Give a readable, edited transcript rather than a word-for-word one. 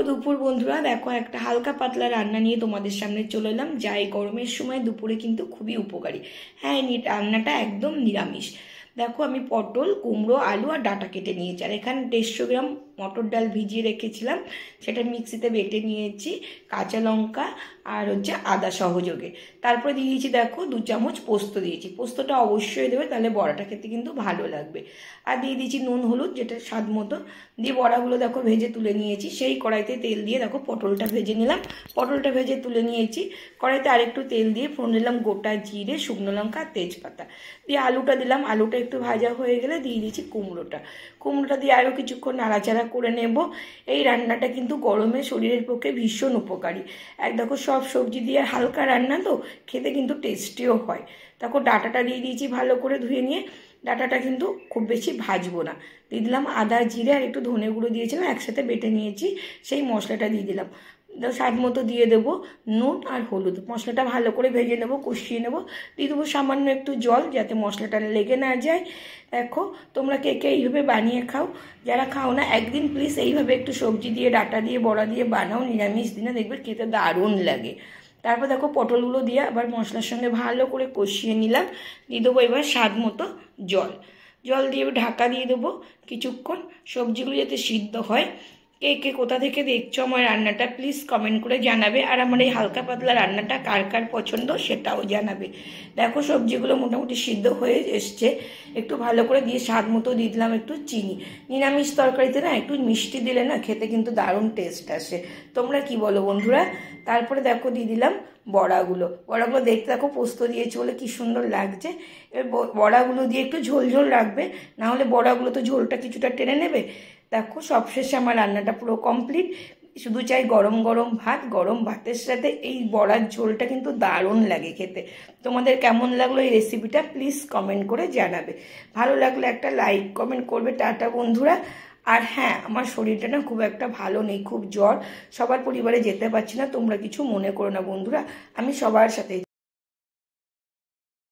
দুপুর বন্ধুরা, দেখো একটা হালকা পাতলা রান্না নিয়ে তোমাদের সামনে চলে এলাম, যা এই গরমের সময় দুপুরে কিন্তু খুবই উপকারী। হ্যাঁ, এই রান্নাটা একদম নিরামিষ। দেখো, আমি পটল, কুমড়ো, আলু আর ডাঁটা কেটে নিয়েছি, আর এখানে 150 গ্রাম মটর ডাল ভিজিয়ে রেখেছিলাম, সেটা মিক্সিতে বেটে নিয়েছি, কাঁচা লঙ্কা আর আদা সহযোগে। তারপরে দিয়ে দিয়েছি, দেখো 2 চামচ পোস্ত দিয়েছি। পোস্তটা অবশ্যই দেবে, তাহলে বড়াটা খেতে কিন্তু ভালো লাগবে। আর দিয়ে দিয়েছি নুন হলুদ, যেটা স্বাদ মতো দিয়ে। বড়াগুলো দেখো ভেজে তুলে নিয়েছি, সেই কড়াইতে তেল দিয়ে দেখো পটলটা ভেজে নিলাম। পটলটা ভেজে তুলে নিয়েছি, কড়াইতে আরেকটু তেল দিয়ে ফোড়ন দিলাম গোটা জিরে, শুকনো লঙ্কা আর তেজপাতা দিয়ে। আলুটা দিলাম, আলুটা একটু ভাজা হয়ে গেলে দিয়ে দিয়েছি কুমড়োটা দিয়ে আরও কিছুক্ষণ নাড়াচাড়া করে নেব। এই রান্নাটা কিন্তু গরমে শরীরের পক্ষে ভীষণ উপকারী। দেখো সব সবজি দিয়ে হালকা রান্না তো, খেতে কিন্তু টেস্টিও হয়। দেখো ডাঁটাটা দিয়ে দিয়েছি ভালো করে ধুয়ে নিয়ে। ডাঁটাটা কিন্তু খুব বেশি ভাজবো না। দিয়ে দিলাম আদা, জিরে আর একটু ধনে গুঁড়ো দিয়েছিলাম, একসাথে বেটে নিয়েছি, সেই মশলাটা দিয়ে দিলাম। স্বাদ মতো দিয়ে দেবো নুন আর হলুদ। মশলাটা ভালো করে ভেজে নেবো, কষিয়ে নেবো। দিয়ে দেবো সামান্য একটু জল, যাতে মশলাটা লেগে না যায়। দেখো, তোমরা কে কে এইভাবে বানিয়ে খাও? যারা খাও না, একদিন প্লিজ এইভাবে একটু সবজি দিয়ে, ডাঁটা দিয়ে, বড়া দিয়ে বানাও নিরামিষ দিনে, দেখবে খেতে দারুণ লাগে। তারপর দেখো পটলগুলো দিয়ে আবার মশলার সঙ্গে ভালো করে কষিয়ে নিলাম। দিয়ে দেবো এবার স্বাদ মতো জল দিয়ে ঢাকা দিয়ে দেবো কিছুক্ষণ, সবজিগুলো যাতে সিদ্ধ হয়। কে কে কোথা থেকে দেখছো আমার রান্নাটা প্লিজ কমেন্ট করে জানাবে। আর আমার এই হালকা পাতলা রান্নাটা কার কার পছন্দ সেটাও জানাবে। দেখো সবজিগুলো মোটামুটি সিদ্ধ হয়ে এসছে, একটু ভালো করে দিয়ে স্বাদ মতো দিয়ে দিলাম একটু চিনি। নিরামিষ তরকারিতে না একটু মিষ্টি দিলে না খেতে কিন্তু দারুণ টেস্ট আসে। তোমরা কি বলো বন্ধুরা? তারপরে দেখো দিয়ে দিলাম বড়াগুলো দেখতে দেখো পোস্ত দিয়েছি বলে কি সুন্দর লাগছে। এবার বড়াগুলো দিয়ে একটু ঝোল ঝোল রাখবে, নাহলে বড়াগুলো তো ঝোলটা কিছুটা টেনে নেবে। দেখো সবশেষে আমার রান্নাটা পুরো কমপ্লিট। শুধু চাই গরম গরম ভাত, গরম ভাতের সাথে এই বড়ার ঝোলটা কিন্তু দারুণ লাগে খেতে। তোমাদের কেমন লাগলো এই রেসিপিটা প্লিজ কমেন্ট করে জানাবে। ভালো লাগলে একটা লাইক কমেন্ট করবে। টাটা বন্ধুরা। আর হ্যাঁ, আমার শরীরটা না খুব একটা ভালো নেই, খুব জ্বর। সবার পরিবারে যেতে পারছি না, তোমরা কিছু মনে করো না বন্ধুরা, আমি সবার সাথে